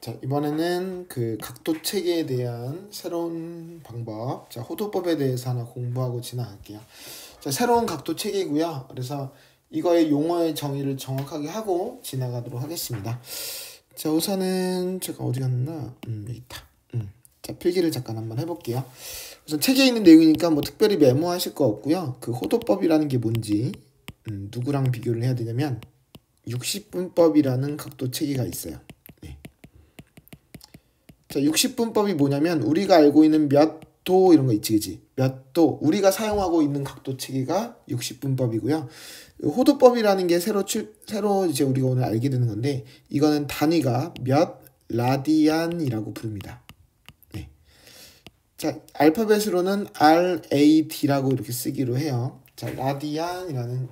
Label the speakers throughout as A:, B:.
A: 자, 이번에는 그 각도 체계에 대한 새로운 방법, 자, 호도법에 대해서 하나 공부하고 지나갈게요. 자, 새로운 각도 체계고요. 그래서 이거의 용어의 정의를 정확하게 하고 지나가도록 하겠습니다. 자, 우선은 제가 어디 갔나? 여기 있다. 자, 필기를 잠깐 한번 해볼게요. 우선 책에 있는 내용이니까 뭐 특별히 메모하실 거 없고요. 그 호도법이라는 게 뭔지 누구랑 비교를 해야 되냐면 60분법이라는 각도 체계가 있어요. 자, 60분법이 뭐냐면 우리가 알고 있는 몇 도 이런 거 있지, 그지? 몇 도, 우리가 사용하고 있는 각도 체계가 60분법이고요. 호도법이라는 게 새로 이제 우리가 오늘 알게 되는 건데 이거는 단위가 몇 라디안이라고 부릅니다. 네. 자, 알파벳으로는 RAD라고 이렇게 쓰기로 해요. 자, 라디안이라는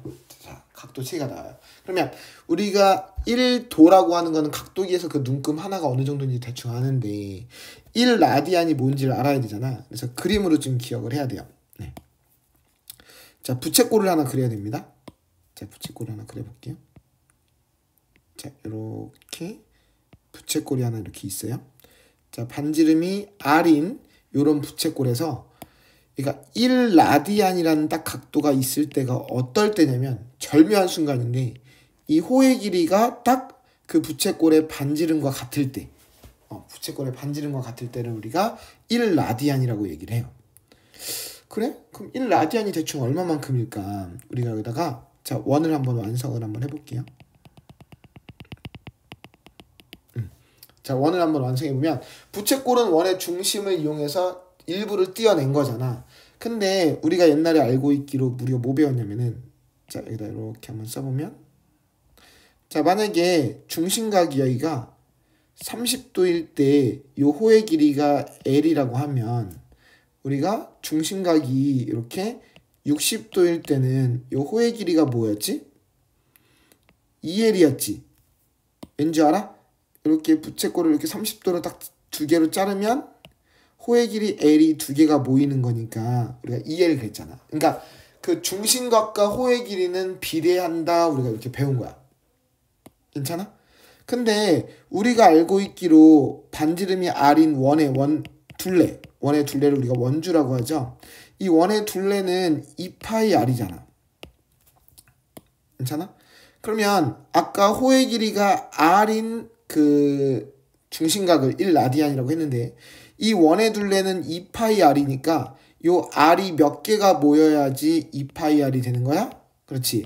A: 각도 체계가 나와요. 그러면 우리가 1도라고 하는 거는 각도기에서 그 눈금 하나가 어느 정도인지 대충 아는데 1라디안이 뭔지를 알아야 되잖아. 그래서 그림으로 좀 기억을 해야 돼요. 네. 자, 부채꼴을 하나 그려야 됩니다. 자, 부채꼴을 하나 그려볼게요. 자, 이렇게 부채꼴이 하나 이렇게 있어요. 자, 반지름이 R인 요런 부채꼴에서 그러니까 1라디안이라는 딱 각도가 있을 때가 어떨 때냐면 절묘한 순간인데 이 호의 길이가 딱 그 부채꼴의 반지름과 같을 때 부채꼴의 반지름과 같을 때를 우리가 1라디안이라고 얘기를 해요. 그래? 그럼 1라디안이 대충 얼마만큼일까? 우리가 여기다가 자, 원을 한번 완성을 한번 해볼게요. 자, 원을 한번 완성해보면 부채꼴은 원의 중심을 이용해서 일부를 띄어낸 거잖아. 근데 우리가 옛날에 알고 있기로 우리가 뭐 배웠냐면은 자, 여기다 이렇게 한번 써보면 자, 만약에 중심각 여기가 30도일 때 요 호의 길이가 L이라고 하면 우리가 중심각이 이렇게 60도일 때는 요 호의 길이가 뭐였지? 2L이었지. 왠지 알아? 이렇게 부채꼴을 이렇게 30도로 딱 두 개로 자르면 호의 길이 L이 두 개가 모이는 거니까 우리가 2L 그랬잖아. 그러니까 그 중심각과 호의 길이는 비례한다 우리가 이렇게 배운 거야. 괜찮아? 근데 우리가 알고 있기로 반지름이 R인 원의 둘레를 우리가 원주라고 하죠. 이 원의 둘레는 2파이 R이잖아. 괜찮아? 그러면 아까 호의 길이가 R인 그 중심각을 1라디안이라고 했는데 이 원의 둘레는 2파이 R이니까 요 R이 몇 개가 모여야지 2파이 R이 되는 거야? 그렇지.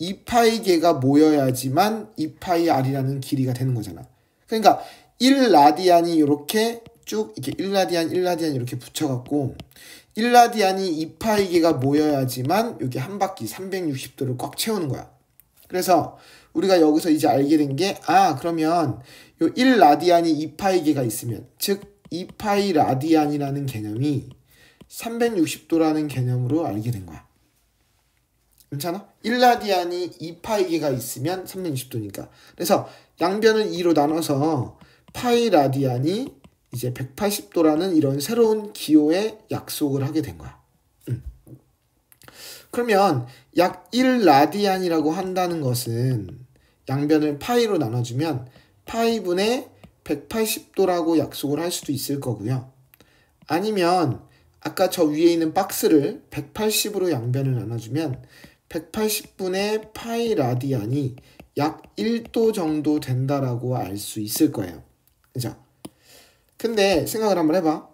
A: 2파이 개가 모여야지만 2파이 R이라는 길이가 되는 거잖아. 그러니까 1라디안이 이렇게 쭉 이렇게 1라디안 이렇게 붙여갖고 1라디안이 2파이 개가 모여야지만 여기 한 바퀴 360도를 꽉 채우는 거야. 그래서 우리가 여기서 이제 알게 된 게 그러면 요 1라디안이 2파이 개가 있으면 즉 2파이 라디안이라는 개념이 360도라는 개념으로 알게 된 거야. 괜찮아? 1라디안이 2파이개가 있으면 360도니까. 그래서 양변을 2로 나눠서 파이 라디안이 이제 180도라는 이런 새로운 기호에 약속을 하게 된 거야. 그러면 약 1라디안이라고 한다는 것은 양변을 파이로 나눠주면 파이분의 180도라고 약속을 할 수도 있을 거고요. 아니면 아까 저 위에 있는 박스를 180으로 양변을 나눠주면 180분의 파이 라디안이 약 1도 정도 된다라고 알 수 있을 거예요. 그죠? 근데 생각을 한번 해봐.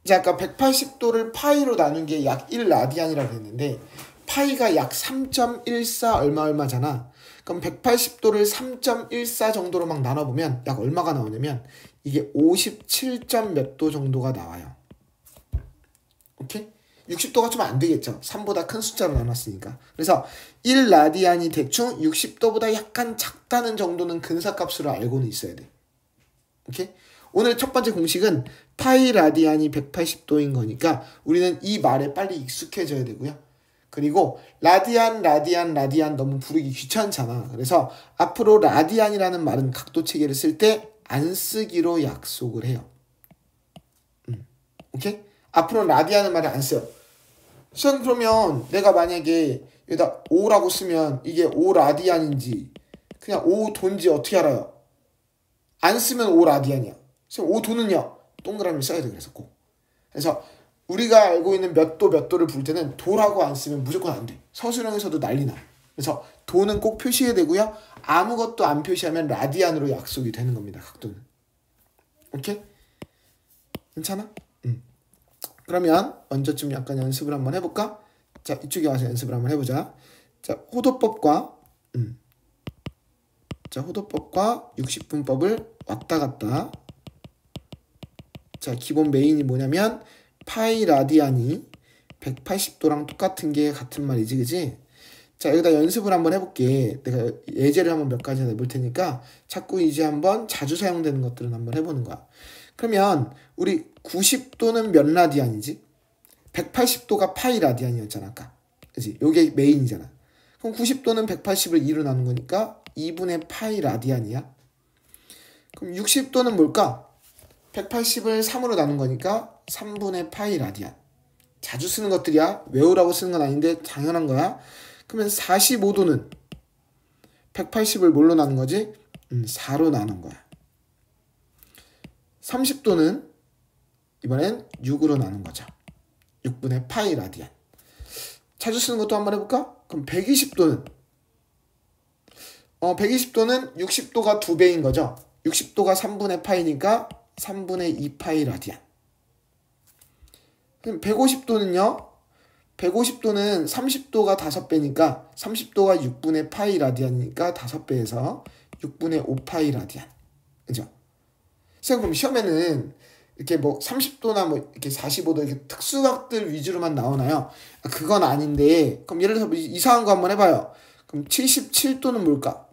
A: 이제 아까 180도를 파이로 나눈 게 약 1라디안이라고 했는데 파이가 약 3.14 얼마잖아. 그럼 180도를 3.14 정도로 막 나눠보면 약 얼마가 나오냐면 이게 57점 몇 도 정도가 나와요. 오케이? 60도가 좀 안 되겠죠. 3보다 큰 숫자로 나눴으니까. 그래서 1라디안이 대충 60도보다 약간 작다는 정도는 근사값으로 알고는 있어야 돼. 오케이? 오늘 첫 번째 공식은 파이 라디안이 180도인 거니까 우리는 이 말에 빨리 익숙해져야 되고요. 그리고 라디안 너무 부르기 귀찮잖아. 그래서 앞으로 라디안이라는 말은 각도 체계를 쓸 때 안 쓰기로 약속을 해요. 오케이? 앞으로 라디안은 말을 안 써요. 선 그러면 내가 만약에 여기다 5라고 쓰면 이게 5라디안인지 그냥 5도인지 어떻게 알아요? 안 쓰면 5라디안이야. 그래서 5도는요. 동그라미 써야 돼. 그래서 꼭. 그래서 우리가 알고 있는 몇 도를 부를 때는 도라고 안 쓰면 무조건 안 돼. 서술형에서도 난리나. 그래서 도는 꼭 표시해야 되고요. 아무것도 안 표시하면 라디안으로 약속이 되는 겁니다. 각도는. 오케이? 괜찮아? 그러면 먼저 좀 약간 연습을 한번 해볼까? 자, 이쪽에 와서 연습을 한번 해보자. 자, 호도법과 자, 호도법과 60분법을 왔다 갔다. 자, 기본 메인이 뭐냐면 파이 라디안이 180도랑 똑같은 게 같은 말이지, 그지? 자, 여기다 연습을 한번 해볼게. 내가 예제를 한번 몇 가지 내볼 테니까 자꾸 이제 한번 자주 사용되는 것들은 한번 해보는 거야. 그러면 우리 90도는 몇 라디안이지? 180도가 파이 라디안이었잖아, 아까. 그지? 요게 메인이잖아. 그럼 90도는 180을 2로 나눈 거니까 2분의 파이 라디안이야. 그럼 60도는 뭘까? 180을 3으로 나눈 거니까 3분의 파이 라디안. 자주 쓰는 것들이야. 외우라고 쓰는 건 아닌데 당연한 거야. 그러면 45도는 180을 뭘로 나눈 거지? 4로 나눈 거야. 30도는 이번엔 6으로 나눈 거죠. 6분의 파이 라디안. 자주 쓰는 것도 한번 해볼까? 그럼 120도는 120도는 60도가 2배인 거죠. 60도가 3분의 파이니까 3분의 2파이 라디안. 그럼 150도는요. 150도는 30도가 5배니까 30도가 6분의 파이 라디안이니까 5배에서 6분의 5파이 라디안. 그죠? 그럼 시험에는 이렇게 뭐 30도나 뭐 이렇게 45도 이렇게 특수각들 위주로만 나오나요? 그건 아닌데, 그럼 예를 들어서 뭐 이상한 거 한번 해봐요. 그럼 77도는 뭘까?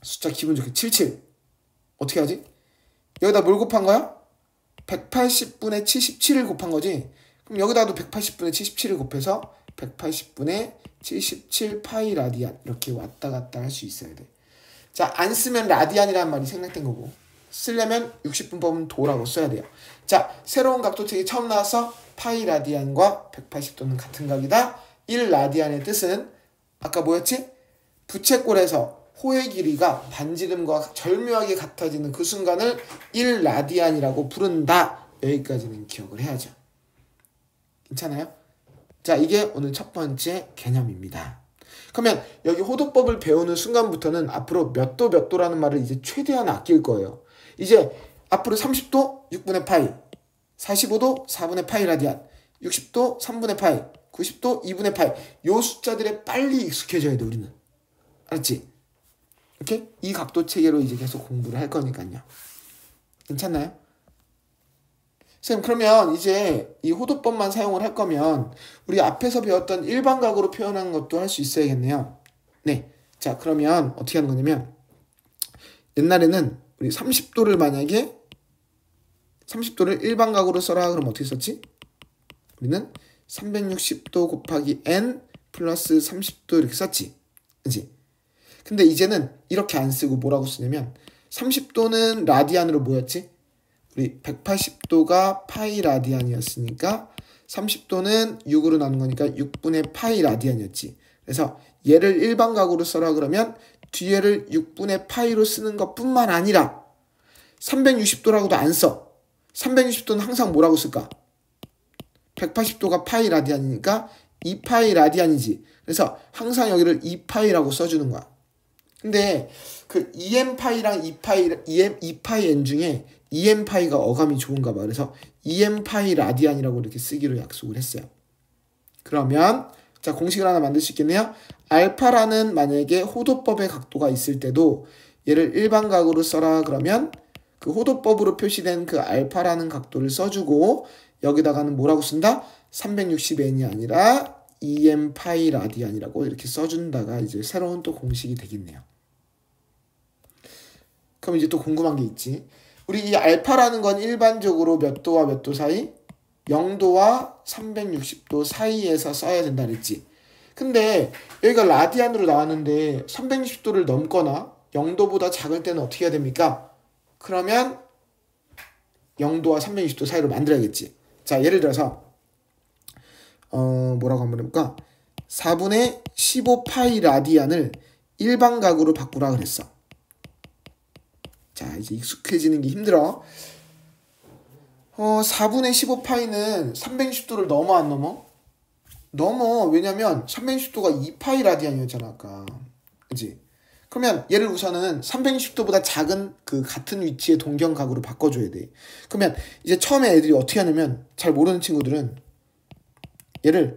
A: 숫자 기분 좋게 77. 어떻게 하지? 여기다 뭘 곱한 거야? 180분의 77을 곱한 거지. 그럼 여기다도 180분의 77을 곱해서 180분의 77 파이 라디안 이렇게 왔다 갔다 할 수 있어야 돼. 자, 안 쓰면 라디안이라는 말이 생략된 거고, 쓰려면 60분법은 도라고 써야 돼요. 자, 새로운 각도책이 처음 나와서 파이 라디안과 180도는 같은 각이다. 1 라디안의 뜻은 아까 뭐였지? 부채꼴에서 호의 길이가 반지름과 절묘하게 같아지는 그 순간을 1 라디안이라고 부른다. 여기까지는 기억을 해야죠. 괜찮아요? 자, 이게 오늘 첫 번째 개념입니다. 그러면 여기 호도법을 배우는 순간부터는 앞으로 몇 도라는 말을 이제 최대한 아낄 거예요. 이제 앞으로 30도 6분의 파이, 45도 4분의 파이 라디안, 60도 3분의 파이, 90도 2분의 파이. 요 숫자들에 빨리 익숙해져야 돼, 우리는. 알았지? 오케이? 이 각도 체계로 이제 계속 공부를 할 거니까요. 괜찮나요? 선생님, 그러면 이제 이 호도법만 사용을 할 거면 우리 앞에서 배웠던 일반각으로 표현하는 것도 할 수 있어야겠네요. 네. 자, 그러면 어떻게 하는 거냐면 옛날에는 우리 30도를 만약에 30도를 일반각으로 써라 그러면 어떻게 썼지? 우리는 360도 곱하기 n 플러스 30도 이렇게 썼지. 그치? 근데 이제는 이렇게 안 쓰고 뭐라고 쓰냐면 30도는 라디안으로 뭐였지? 우리 180도가 파이 라디안이었으니까 30도는 6으로 나눈 거니까 6분의 파이 라디안이었지. 그래서 얘를 일반각으로 써라 그러면 뒤에를 6분의 파이로 쓰는 것뿐만 아니라 360도라고도 안 써. 360도는 항상 뭐라고 쓸까? 180도가 파이 라디안이니까 2파이 라디안이지. 그래서 항상 여기를 2파이라고 써주는 거야. 근데 그 2m파이랑 2파이 n 중에 2m파이가 어감이 좋은가 봐. 그래서 2m파이 라디안이라고 이렇게 쓰기로 약속을 했어요. 그러면 자, 공식을 하나 만들 수 있겠네요. 알파라는 만약에 호도법의 각도가 있을 때도 얘를 일반각으로 써라 그러면 그 호도법으로 표시된 그 알파라는 각도를 써주고 여기다가는 뭐라고 쓴다? 360n이 아니라 2m파이 라디안이라고 이렇게 써준다가 이제 새로운 또 공식이 되겠네요. 그럼 이제 또 궁금한 게 있지. 우리 이 알파라는 건 일반적으로 몇 도와 몇 도 사이? 0도와 360도 사이에서 써야 된다 그랬지. 근데 여기가 라디안으로 나왔는데 360도를 넘거나 0도보다 작을 때는 어떻게 해야 됩니까? 그러면 0도와 360도 사이로 만들어야겠지. 자, 예를 들어서 뭐라고 한번 해볼까? 4분의 15파이 라디안을 일반각으로 바꾸라 그랬어. 자, 자, 이제 익숙해지는 게 힘들어. 4분의 15파이는 360도를 넘어 안 넘어? 넘어. 왜냐면 360도가 2파이 라디안이었잖아 아까. 그치? 그러면 얘를 우선은 360도보다 작은 그 같은 위치의 동경각으로 바꿔줘야 돼. 그러면 이제 처음에 애들이 어떻게 하냐면, 잘 모르는 친구들은 얘를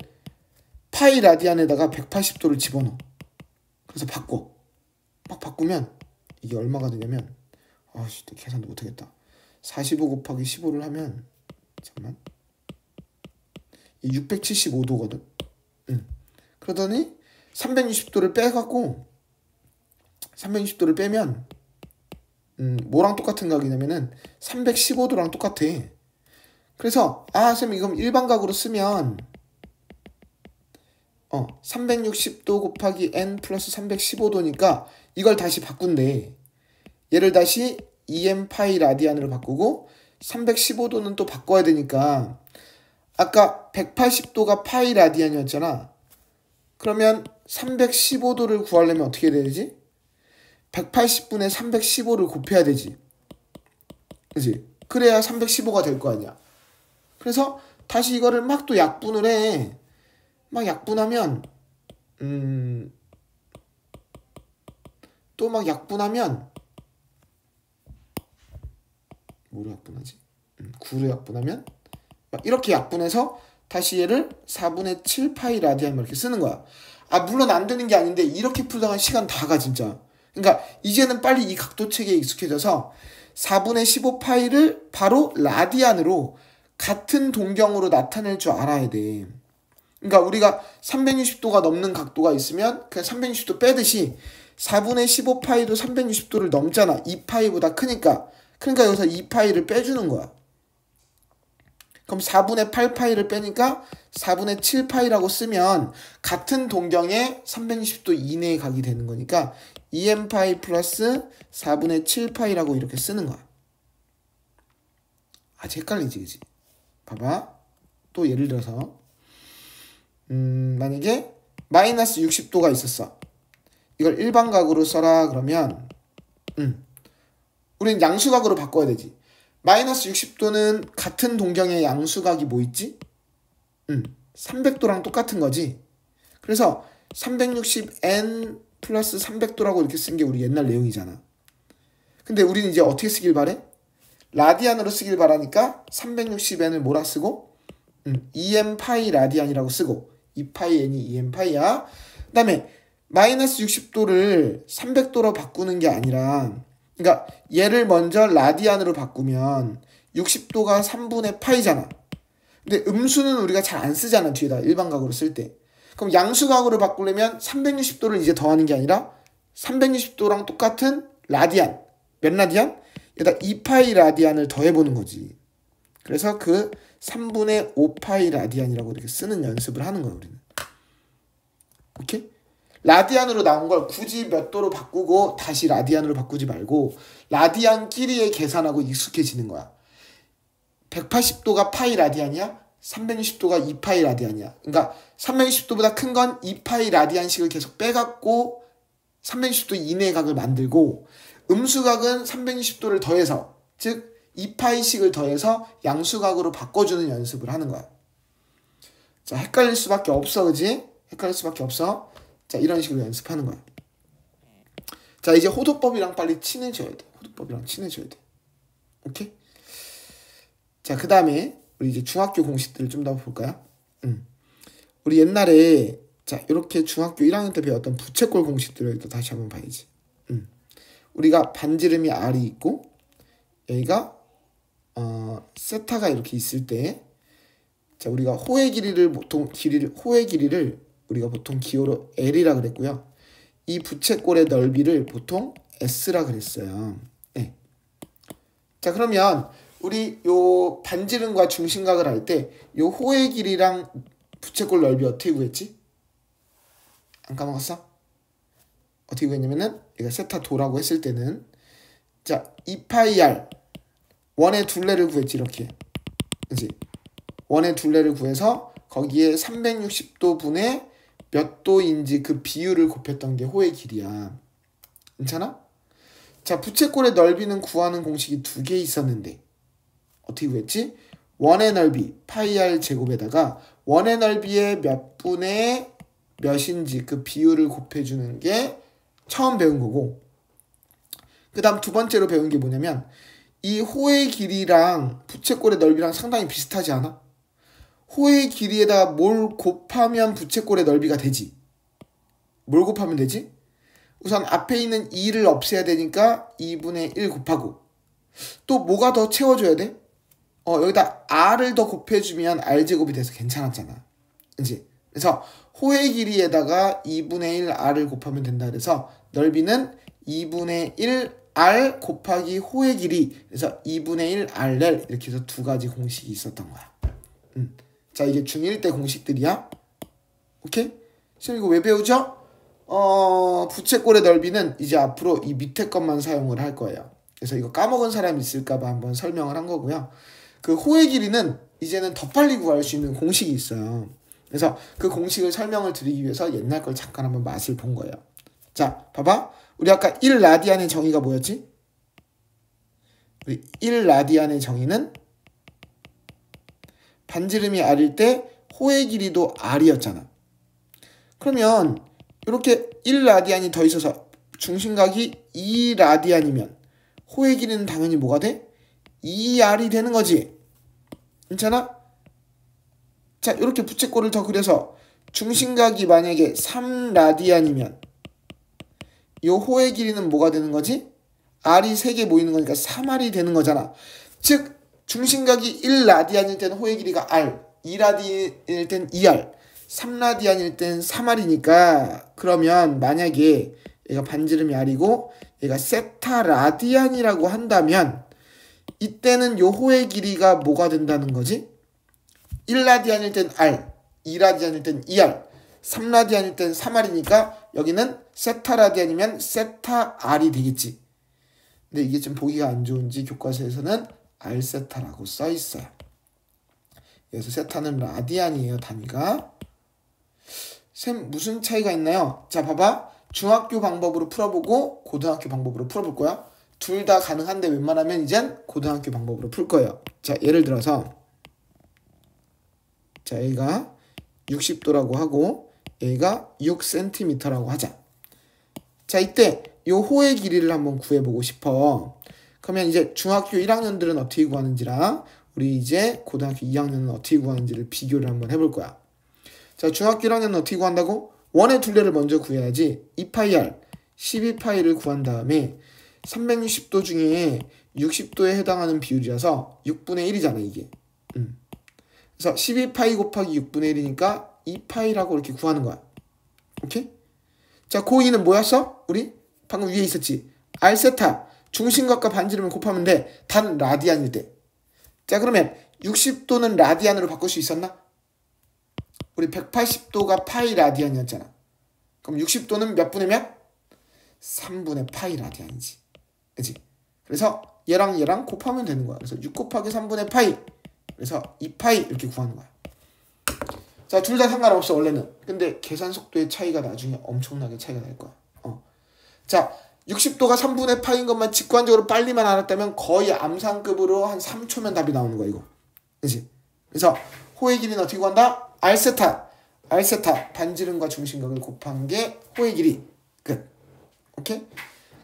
A: 파이 라디안에다가 180도를 집어넣어. 그래서 바꿔. 막 바꾸면 이게 얼마가 되냐면, 아씨 계산도 못하겠다. 45 곱하기 15를 하면, 잠깐만, 675도거든. 그러더니 360도를 빼갖고, 360도를 빼면 뭐랑 똑같은 각이냐면은 315도랑 똑같아. 그래서 쌤 이건 일반각으로 쓰면 360도 곱하기 n 플러스 315도니까 이걸 다시 바꾼대. 얘를 다시 2m 파이 라디안으로 바꾸고 315도는 또 바꿔야 되니까, 아까 180도가 파이 라디안이었잖아. 그러면 315도를 구하려면 어떻게 해야 되지? 180분의 315를 곱해야 되지. 그치? 그래야 315가 될 거 아니야. 그래서 다시 이거를 막 또 약분을 해. 막 약분하면 또 막 약분하면 뭐로 약분하지? 9로 약분하면 막 이렇게 약분해서 다시 얘를 4분의 7파이 라디안 이렇게 쓰는 거야. 물론 안 되는 게 아닌데 이렇게 풀다가 시간 다 가 진짜. 그러니까 이제는 빨리 이 각도 체계에 익숙해져서 4분의 15파이를 바로 라디안으로 같은 동경으로 나타낼 줄 알아야 돼. 그러니까 우리가 360도가 넘는 각도가 있으면 그냥 360도 빼듯이 4분의 15파이도 360도를 넘잖아. 2파이보다 크니까. 그러니까 여기서 2파이를 빼주는 거야. 그럼 4분의 8파이를 빼니까 4분의 7파이라고 쓰면 같은 동경에 360도 이내의 각이 되는 거니까 2m파이 플러스 4분의 7파이라고 이렇게 쓰는 거야. 아주 헷갈리지, 그치? 봐봐. 또 예를 들어서 만약에 마이너스 60도가 있었어. 이걸 일반각으로 써라 그러면 우리는 양수각으로 바꿔야 되지. 마이너스 60도는 같은 동경의 양수각이 뭐 있지? 300도랑 똑같은 거지. 그래서 360n 플러스 300도라고 이렇게 쓴 게 우리 옛날 내용이잖아. 근데 우리는 이제 어떻게 쓰길 바래? 라디안으로 쓰길 바라니까 360n을 뭐라 쓰고 2m 파이 라디안이라고 쓰고 2파이 n이 2m 파이야. 그 다음에 마이너스 60도를 300도로 바꾸는 게 아니라, 그러니까 얘를 먼저 라디안으로 바꾸면 60도가 3분의 파이잖아. 근데 음수는 우리가 잘 안 쓰잖아, 뒤에다 일반각으로 쓸 때. 그럼 양수각으로 바꾸려면 360도를 이제 더하는 게 아니라 360도랑 똑같은 라디안. 몇 라디안? 여기다 2파이 라디안을 더해보는 거지. 그래서 그 3분의 5파이 라디안이라고 이렇게 쓰는 연습을 하는 거야, 우리는. 오케이? 라디안으로 나온 걸 굳이 몇 도로 바꾸고 다시 라디안으로 바꾸지 말고 라디안끼리의 계산하고 익숙해지는 거야. 180도가 파이 라디안이야? 360도가 2파이 라디안이야. 그러니까 360도보다 큰 건 2파이 라디안식을 계속 빼갖고 360도 이내의 각을 만들고, 음수각은 360도를 더해서, 즉 2파이식을 더해서 양수각으로 바꿔주는 연습을 하는 거야. 자, 헷갈릴 수밖에 없어, 그지? 헷갈릴 수밖에 없어. 자, 이런 식으로 연습하는 거야. 자, 이제 호도법이랑 빨리 친해져야 돼. 호도법이랑 친해져야 돼. 오케이? 자, 그 다음에 우리 이제 중학교 공식들을 좀 더 볼까요? 우리 옛날에 자 이렇게 중학교 1학년 때 배웠던 부채꼴 공식들을 또 다시 한번 봐야지. 우리가 반지름이 R이 있고 여기가 세타가 이렇게 있을 때, 자 우리가 호의 길이를 우리가 보통 기호로 L이라 그랬고요. 이 부채꼴의 넓이를 보통 S라 그랬어요. 네. 자 그러면 우리 요 반지름과 중심각을 할 때 요 호의 길이랑 부채꼴 넓이 어떻게 구했지? 안 까먹었어? 어떻게 구했냐면은 얘가 세타 도라고 했을 때는 자 2파이 r 원의 둘레를 구했지. 이렇게 그치? 원의 둘레를 구해서 거기에 360도 분의 몇 도인지 그 비율을 곱했던 게 호의 길이야. 괜찮아? 자, 부채꼴의 넓이는 구하는 공식이 두 개 있었는데 어떻게 구했지? 원의 넓이 파이 r 제곱에다가 원의 넓이의 몇 분의 몇인지 그 비율을 곱해주는 게 처음 배운 거고, 그 다음 두 번째로 배운 게 뭐냐면 이 호의 길이랑 부채꼴의 넓이랑 상당히 비슷하지 않아? 호의 길이에다가 뭘 곱하면 부채꼴의 넓이가 되지? 뭘 곱하면 되지? 우선 앞에 있는 2를 없애야 되니까 2분의 1 곱하고, 또 뭐가 더 채워줘야 돼? 여기다 r을 더 곱해주면 r제곱이 돼서 괜찮았잖아. 그치? 그래서 호의 길이에다가 2분의 1 r을 곱하면 된다. 그래서 넓이는 2분의 1 r 곱하기 호의 길이, 그래서 2분의 1 rl, 이렇게 해서 두 가지 공식이 있었던 거야. 자, 이게 중1 때 공식들이야. 오케이? 지금 이거 왜 배우죠? 부채꼴의 넓이는 이제 앞으로 이 밑에 것만 사용을 할 거예요. 그래서 이거 까먹은 사람이 있을까봐 한번 설명을 한 거고요. 그 호의 길이는 이제는 더 빨리 구할 수 있는 공식이 있어요. 그래서 그 공식을 설명을 드리기 위해서 옛날 걸 잠깐 한번 맛을 본 거예요. 자, 봐봐. 우리 아까 1라디안의 정의가 뭐였지? 우리 1라디안의 정의는 반지름이 r일 때 호의 길이도 r이었잖아. 그러면 이렇게 1라디안이 더 있어서 중심각이 2라디안이면 호의 길이는 당연히 뭐가 돼? 2r이 되는 거지. 괜찮아? 자, 이렇게 부채꼴을 더 그려서 중심각이 만약에 3라디안이면 이 호의 길이는 뭐가 되는 거지? r이 3개 모이는 거니까 3r이 되는 거잖아. 즉 중심각이 1라디안일 때는 호의 길이가 r, 2라디안일 때는 2r, 3라디안일 때는 3r이니까, 그러면 만약에 얘가 반지름이 r이고 얘가 세타 라디안이라고 한다면 이때는 요 호의 길이가 뭐가 된다는 거지? 1라디안일 땐 r, 2라디안일 땐 2r, 3라디안일 땐 3r이니까 여기는 세타 라디안이면 세타 r이 되겠지. 근데 이게 좀 보기가 안 좋은지 교과서에서는 r 세타라고 써 있어요. 그래서 세타는 라디안이에요, 단위가. 쌤, 무슨 차이가 있나요? 자, 봐봐. 중학교 방법으로 풀어보고 고등학교 방법으로 풀어볼 거야. 둘 다 가능한데 웬만하면 이젠 고등학교 방법으로 풀 거예요. 자, 예를 들어서 자, 얘가 60도라고 하고 얘가 6cm라고 하자. 자, 이때 요 호의 길이를 한번 구해보고 싶어. 그러면 이제 중학교 1학년들은 어떻게 구하는지랑 우리 이제 고등학교 2학년은 어떻게 구하는지를 비교를 한번 해볼 거야. 자, 중학교 1학년은 어떻게 구한다고? 원의 둘레를 먼저 구해야지. 2파이 r, 12파이를 구한 다음에 360도 중에 60도에 해당하는 비율이라서 6분의 1이잖아, 이게. 그래서 12파이 곱하기 6분의 1이니까 2파이라고 이렇게 구하는 거야. 오케이? 자, 고2는 뭐였어? 우리? 방금 위에 있었지. r세타, 중심각과 반지름을 곱하면 돼. 단 라디안일 때. 자, 그러면 60도는 라디안으로 바꿀 수 있었나? 우리 180도가 파이 라디안이었잖아. 그럼 60도는 몇 분의 몇? 3분의 파이 라디안이지. 그치? 그래서 얘랑 얘랑 곱하면 되는 거야. 그래서 6 곱하기 3분의 파이. 그래서 2파이 이렇게 구하는 거야. 자, 둘 다 상관없어, 원래는. 근데 계산 속도의 차이가 나중에 엄청나게 차이가 날 거야. 자, 60도가 3분의 파인 것만 직관적으로 빨리만 알았다면 거의 암산급으로 한 3초면 답이 나오는 거야, 이거. 그치? 그래서 호의 길이는 어떻게 구한다? r세타, r세타 반지름과 중심각을 곱한 게 호의 길이. 끝. 오케이?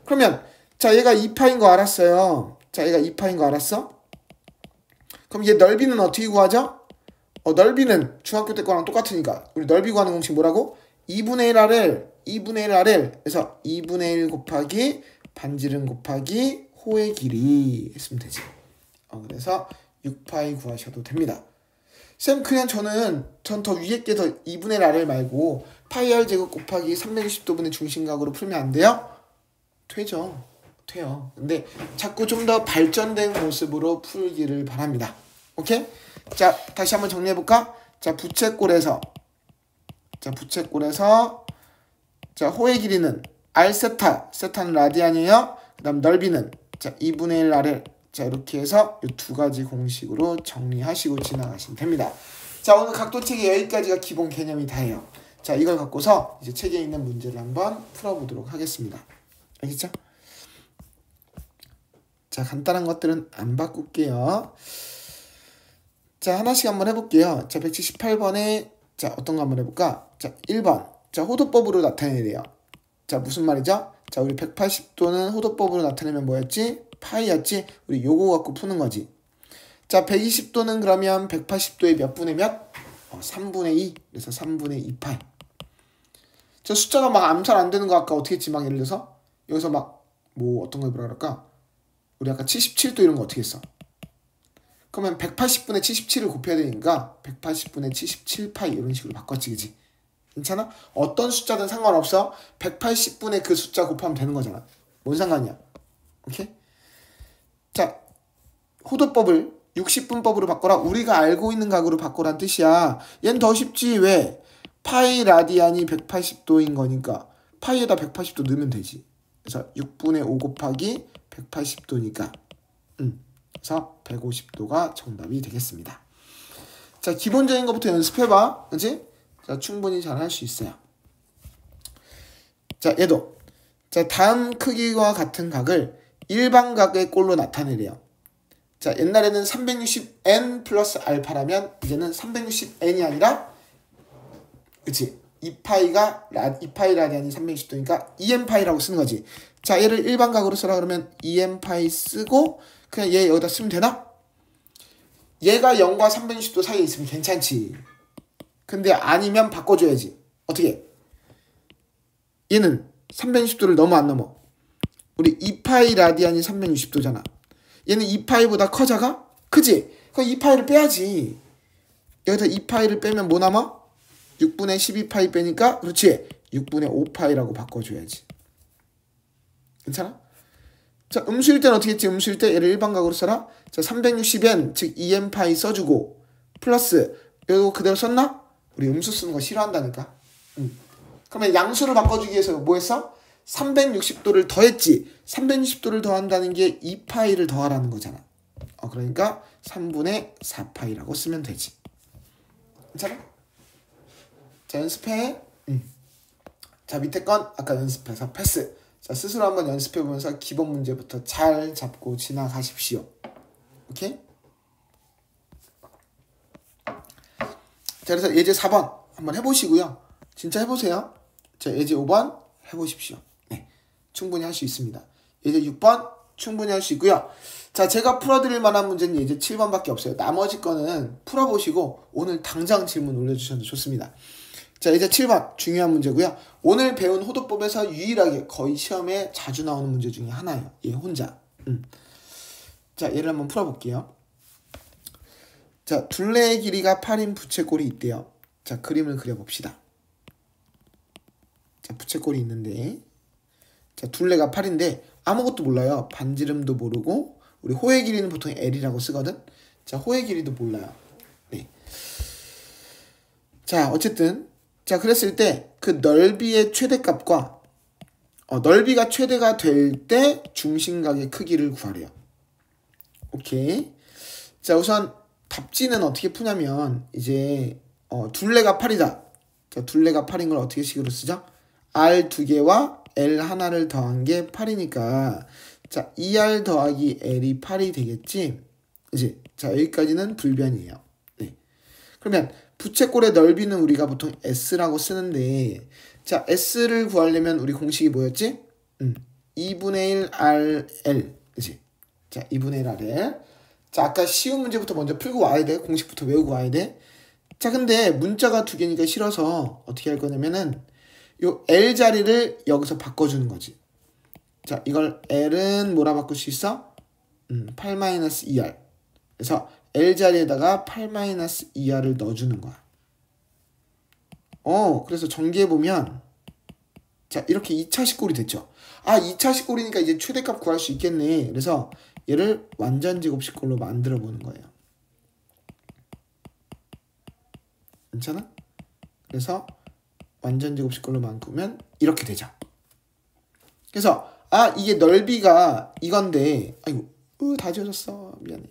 A: 그러면 자, 얘가 2파인 거 알았어요. 자, 얘가 2파인 거 알았어? 그럼 얘 넓이는 어떻게 구하죠? 넓이는 중학교 때 거랑 똑같으니까 우리 넓이 구하는 공식 뭐라고? 2분의 1r을 그래서 2분의 1 곱하기 반지름 곱하기 호의 길이 했으면 되지. 그래서 6파이 구하셔도 됩니다. 쌤, 그냥 전 더 위에 게 더 2분의 1r을 말고 파이 r 제곱 곱하기 360도분의 중심각으로 풀면 안 돼요? 되죠. 돼요. 근데 자꾸 좀 더 발전된 모습으로 풀기를 바랍니다. 오케이? 자, 다시 한번 정리해볼까? 자, 부채꼴에서 자, 호의 길이는 r세타, 세타는 라디안이에요. 그 다음 넓이는 자, 2분의 1r을 자, 이렇게 해서 이 두 가지 공식으로 정리하시고 지나가시면 됩니다. 자, 오늘 각도책이 여기까지가 기본 개념이 다예요. 자, 이걸 갖고서 이제 책에 있는 문제를 한번 풀어보도록 하겠습니다. 알겠죠? 자, 간단한 것들은 안 바꿀게요. 자, 하나씩 한번 해볼게요. 자, 178번에 자, 어떤 거 한번 해볼까? 자, 1번. 자, 호도법으로 나타내래요. 자, 무슨 말이죠? 자, 우리 180도는 호도법으로 나타내면 뭐였지? 파이였지? 우리 요거 갖고 푸는 거지. 자, 120도는 그러면 180도의 몇 분의 몇? 3분의 2. 그래서 3분의 2파이. 저 숫자가 막 암살 안 되는 거 아까 어떻게 했지? 막 예를 들어서 여기서 막 뭐 어떤 거 해보라 그럴까? 우리 아까 77도 이런 거 어떻게 했어? 그러면 180분의 77을 곱해야 되니까 180분의 77파이 이런 식으로 바꿨지, 그지? 괜찮아? 어떤 숫자든 상관없어. 180분의 그 숫자 곱하면 되는 거잖아. 뭔 상관이야? 오케이? 자, 호도법을 60분법으로 바꿔라. 우리가 알고 있는 각으로 바꿔란 뜻이야. 얘는 더 쉽지. 왜? 파이 라디안이 180도인 거니까 파이에다 180도 넣으면 되지. 그래서 6분의 5 곱하기 180도니까 그래서 150도가 정답이 되겠습니다. 자, 기본적인 것부터 연습해봐. 그치? 자, 충분히 잘 할 수 있어요. 자, 얘도. 자, 다음 크기와 같은 각을 일반각의 꼴로 나타내래요. 자, 옛날에는 360n 플러스 알파라면 이제는 360n이 아니라, 그치? 2파이 라디안이 360도니까 2n파이라고 쓰는 거지. 자, 얘를 일반각으로 써라 그러면 2n파이 쓰고 그냥 얘 여기다 쓰면 되나? 얘가 0과 360도 사이에 있으면 괜찮지. 근데 아니면 바꿔줘야지. 어떻게? 얘는 360도를 넘어 안 넘어? 우리 2파이 라디안이 360도잖아. 얘는 2파이보다 커 작아? 크지? 그럼 2파이를 빼야지. 여기서 2파이를 빼면 뭐 남아? 6분의 12파이 빼니까 그렇지. 6분의 5파이라고 바꿔줘야지. 괜찮아? 자, 음수일 때는 어떻게 했지? 음수일 때 얘를 일반각으로 써라. 자, 360n 즉 2n파이 써주고 플러스 이거 그대로 썼나? 우리 음수 쓰는 거 싫어한다니까. 그러면 양수를 바꿔주기 위해서 뭐 했어? 360도를 더했지. 360도를 더한다는 게 2파이를 더하라는 거잖아. 그러니까 3분의 4파이라고 쓰면 되지. 괜찮아? 자, 연습해. 자, 밑에 건 아까 연습해서 패스. 자, 스스로 한번 연습해보면서 기본 문제부터 잘 잡고 지나가십시오. 오케이? 자, 그래서 예제 4번 한번 해보시고요. 진짜 해보세요. 자, 예제 5번 해보십시오. 네, 충분히 할 수 있습니다. 예제 6번 충분히 할 수 있고요. 자, 제가 풀어드릴 만한 문제는 예제 7번밖에 없어요. 나머지 거는 풀어보시고 오늘 당장 질문 올려주셔도 좋습니다. 자, 예제 7번 중요한 문제고요. 오늘 배운 호도법에서 유일하게 거의 시험에 자주 나오는 문제 중에 하나예요. 얘 혼자. 자, 얘를 한번 풀어볼게요. 자, 둘레의 길이가 8인 부채꼴이 있대요. 자, 그림을 그려봅시다. 자, 부채꼴이 있는데, 자, 둘레가 8인데 아무것도 몰라요. 반지름도 모르고 우리 호의 길이는 보통 L이라고 쓰거든. 자, 호의 길이도 몰라요. 네. 자, 어쨌든 자, 그랬을 때 그 넓이의 최대값과 넓이가 최대가 될 때 중심각의 크기를 구하래요. 오케이. 자, 우선 답지는 어떻게 푸냐면 이제 둘레가 8이다. 자, 둘레가 8인 걸 어떻게 식으로 쓰죠? R 2개와 L 하나를 더한 게 8이니까 자, 2R 더하기 L이 8이 되겠지? 이제 자, 여기까지는 불변이에요. 네. 그러면 부채꼴의 넓이는 우리가 보통 S라고 쓰는데 자, S를 구하려면 우리 공식이 뭐였지? 2분의 1 RL. 그치? 자, 2분의 1 RL. 자, 아까 쉬운 문제부터 먼저 풀고 와야 돼. 공식부터 외우고 와야 돼. 자, 근데 문자가 2개니까 싫어서 어떻게 할 거냐면은 요 L 자리를 여기서 바꿔주는 거지. 자, 이걸 L은 뭐라 바꿀 수 있어? 8-2R. 그래서 L 자리에다가 8-2R을 넣어주는 거야. 그래서 전개해보면 자, 이렇게 2차식 꼴이 됐죠. 2차식 꼴이니까 이제 최대값 구할 수 있겠네. 그래서 얘를 완전제곱식 꼴로 만들어 보는 거예요. 괜찮아? 그래서 완전제곱식 꼴로 만들면 이렇게 되죠. 그래서 이게 넓이가 이건데 아이고 다 지워졌어. 미안해.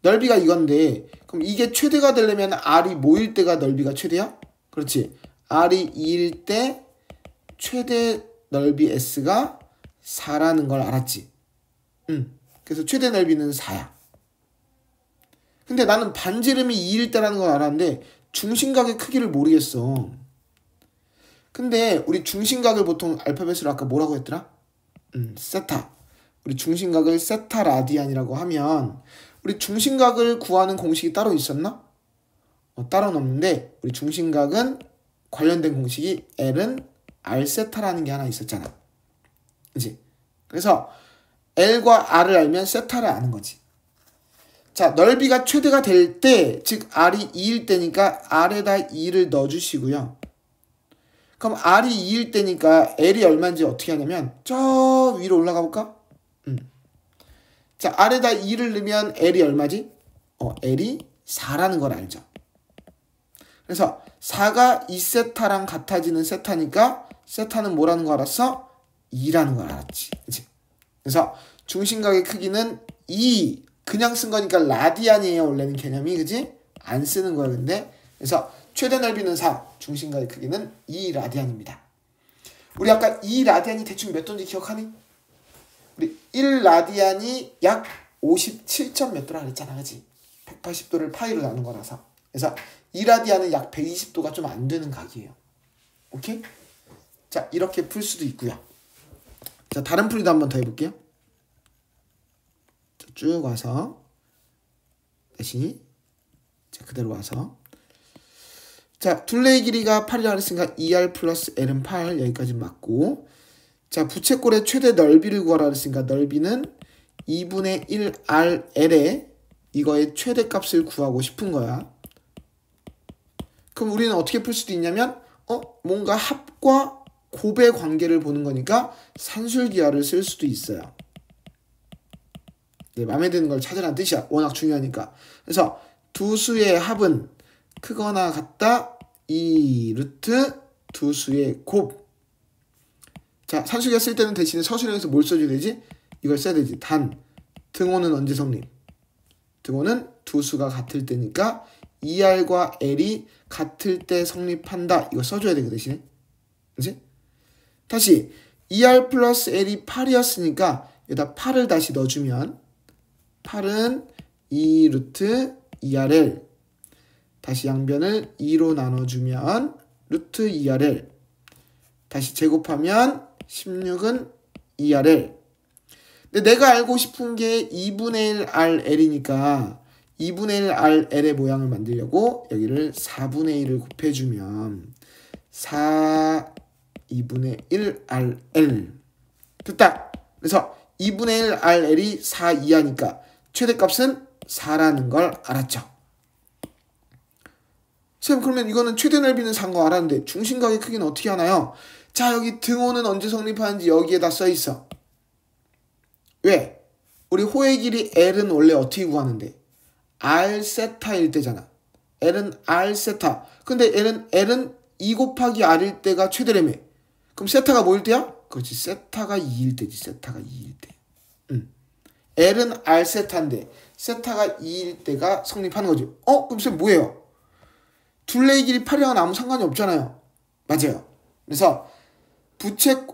A: 넓이가 이건데 그럼 이게 최대가 되려면 R이 뭐일 때가 넓이가 최대야? 그렇지. R이 2일 때 최대 넓이 S가 4라는 걸 알았지. 그래서 최대 넓이는 4야. 근데 나는 반지름이 2일 때라는 걸 알았는데 중심각의 크기를 모르겠어. 근데 우리 중심각을 보통 알파벳으로 아까 뭐라고 했더라? 세타. 우리 중심각을 세타 라디안이라고 하면 우리 중심각을 구하는 공식이 따로 있었나? 따로는 없는데 우리 중심각은 관련된 공식이 L은 R 세타라는 게 하나 있었잖아. 그치? 그래서 L과 R을 알면 세타를 아는 거지. 자, 넓이가 최대가 될 때, 즉 R이 2일 때니까 R에다 2를 넣어주시고요. 그럼 R이 2일 때니까 L이 얼마인지 어떻게 하냐면 저 위로 올라가 볼까? 자, R에다 2를 넣으면 L이 얼마지? L이 4라는 걸 알죠. 그래서 4가 2세타랑 같아지는 세타니까 세타는 뭐라는 거 알았어? 2라는 걸 알았지. 그치? 그래서 중심각의 크기는 2. 그냥 쓴 거니까 라디안이에요. 원래는 개념이. 그지? 안 쓰는 거야. 근데 그래서 최대 넓이는 4. 중심각의 크기는 2 라디안입니다. 우리 아까 2 라디안이 대충 몇 도인지 기억하니? 우리 1 라디안이 약 57점 몇 도라 그랬잖아. 그지? 180도를 파이로 나눈 거라서. 그래서 2 라디안은 약 120도가 좀 안 되는 각이에요. 오케이? 자, 이렇게 풀 수도 있고요. 자, 다른 풀이도 한번 더 해볼게요. 자, 쭉 와서 다시 자, 그대로 와서 자, 둘레의 길이가 8이라고 했으니까 2R 플러스 L은 8 여기까지 맞고 자, 부채꼴의 최대 넓이를 구하라 그랬으니까 넓이는 2분의 1RL에 이거의 최대값을 구하고 싶은 거야. 그럼 우리는 어떻게 풀 수도 있냐면 뭔가 합과 곱의 관계를 보는 거니까 산술기하를 쓸 수도 있어요. 네, 마음에 드는 걸 찾으라는 뜻이야. 워낙 중요하니까. 그래서 두 수의 합은 크거나 같다 2 루트 두 수의 곱. 자, 산술기하 쓸 때는 대신에 서술형에서 뭘 써줘야 되지? 이걸 써야 되지. 단 등호는 언제 성립? 등호는 두 수가 같을 때니까 2R과 L이 같을 때 성립한다. 이거 써줘야 돼, 그 대신에. 그치? 다시 2R 플러스 L이 8이었으니까 여기다 8을 다시 넣어주면 8은 2 루트 2RL 다시 양변을 2로 나눠주면 루트 2RL 다시 제곱하면 16은 2RL. 근데 내가 알고 싶은 게 2분의 1 RL이니까 2분의 1 RL의 모양을 만들려고 여기를 4분의 1을 곱해주면 4 2분의 1 RL 됐다. 그래서 2분의 1 RL이 4 이하니까 최대값은 4라는 걸 알았죠. 선생님 그러면 이거는 최대 넓이는 4인 거 알았는데 중심각의 크기는 어떻게 하나요? 자, 여기 등호는 언제 성립하는지 여기에다 써있어. 왜? 우리 호의 길이 L은 원래 어떻게 구하는데? R 세타일 때잖아. L은 R 세타. 근데 L은 2 곱하기 R일 때가 최대라며. 그럼 세타가 뭐일 때야? 그렇지. 세타가 2일 때지. 세타가 2일 때. L은 R 세타인데 세타가 2일 때가 성립하는 거지. 그럼 선생님 뭐예요? 둘레의 길이 8이랑은 아무 상관이 없잖아요. 맞아요. 그래서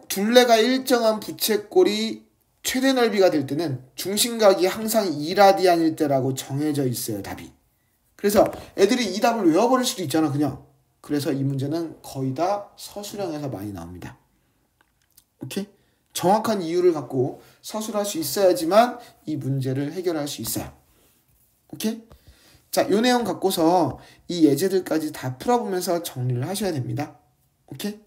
A: 둘레가 일정한 부채꼴이 최대 넓이가 될 때는 중심각이 항상 2라디안일 때라고 정해져 있어요. 답이. 그래서 애들이 이 답을 외워버릴 수도 있잖아. 그냥. 그래서 이 문제는 거의 다 서술형에서 많이 나옵니다. 오케이? 정확한 이유를 갖고 서술할 수 있어야지만 이 문제를 해결할 수 있어요. 오케이? 자, 이 내용 갖고서 이 예제들까지 다 풀어보면서 정리를 하셔야 됩니다. 오케이?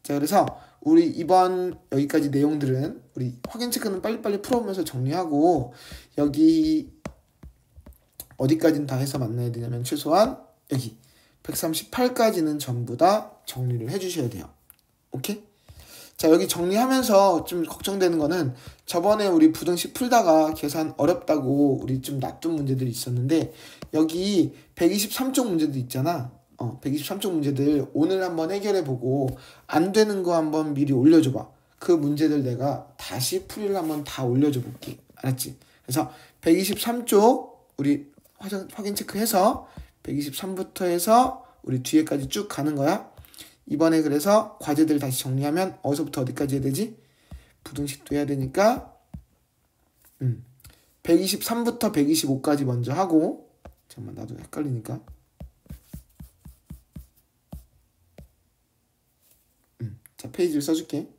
A: 자, 그래서 우리 이번 여기까지 내용들은 우리 확인 체크는 빨리빨리 풀어보면서 정리하고 여기 어디까지는 다 해서 만나야 되냐면 최소한 여기 138까지는 전부 다 정리를 해주셔야 돼요. 오케이? 자, 여기 정리하면서 좀 걱정되는 거는 저번에 우리 부등식 풀다가 계산 어렵다고 우리 좀 놔둔 문제들이 있었는데 여기 123쪽 문제도 있잖아. 123쪽 문제들 오늘 한번 해결해보고 안 되는 거 한번 미리 올려줘봐. 그 문제들 내가 다시 풀이를 한번 다 올려줘 볼게. 알았지? 그래서 123쪽 우리 확인 체크해서 123부터 해서 우리 뒤에까지 쭉 가는 거야. 이번에 그래서 과제들 다시 정리하면 어디서부터 어디까지 해야 되지? 부등식도 해야 되니까 123부터 125까지 먼저 하고, 잠깐만 나도 헷갈리니까. 자, 페이지를 써줄게.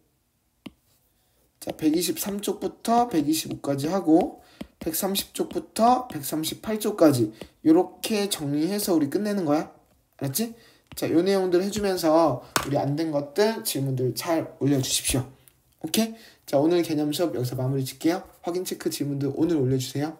A: 자, 123쪽부터 125까지 하고 130쪽부터 138쪽까지 이렇게 정리해서 우리 끝내는 거야. 알았지? 자, 요 내용들 해주면서 우리 안 된 것들 질문들 잘 올려주십시오. 오케이? 자, 오늘 개념 수업 여기서 마무리 짓게요. 확인 체크 질문들 오늘 올려주세요.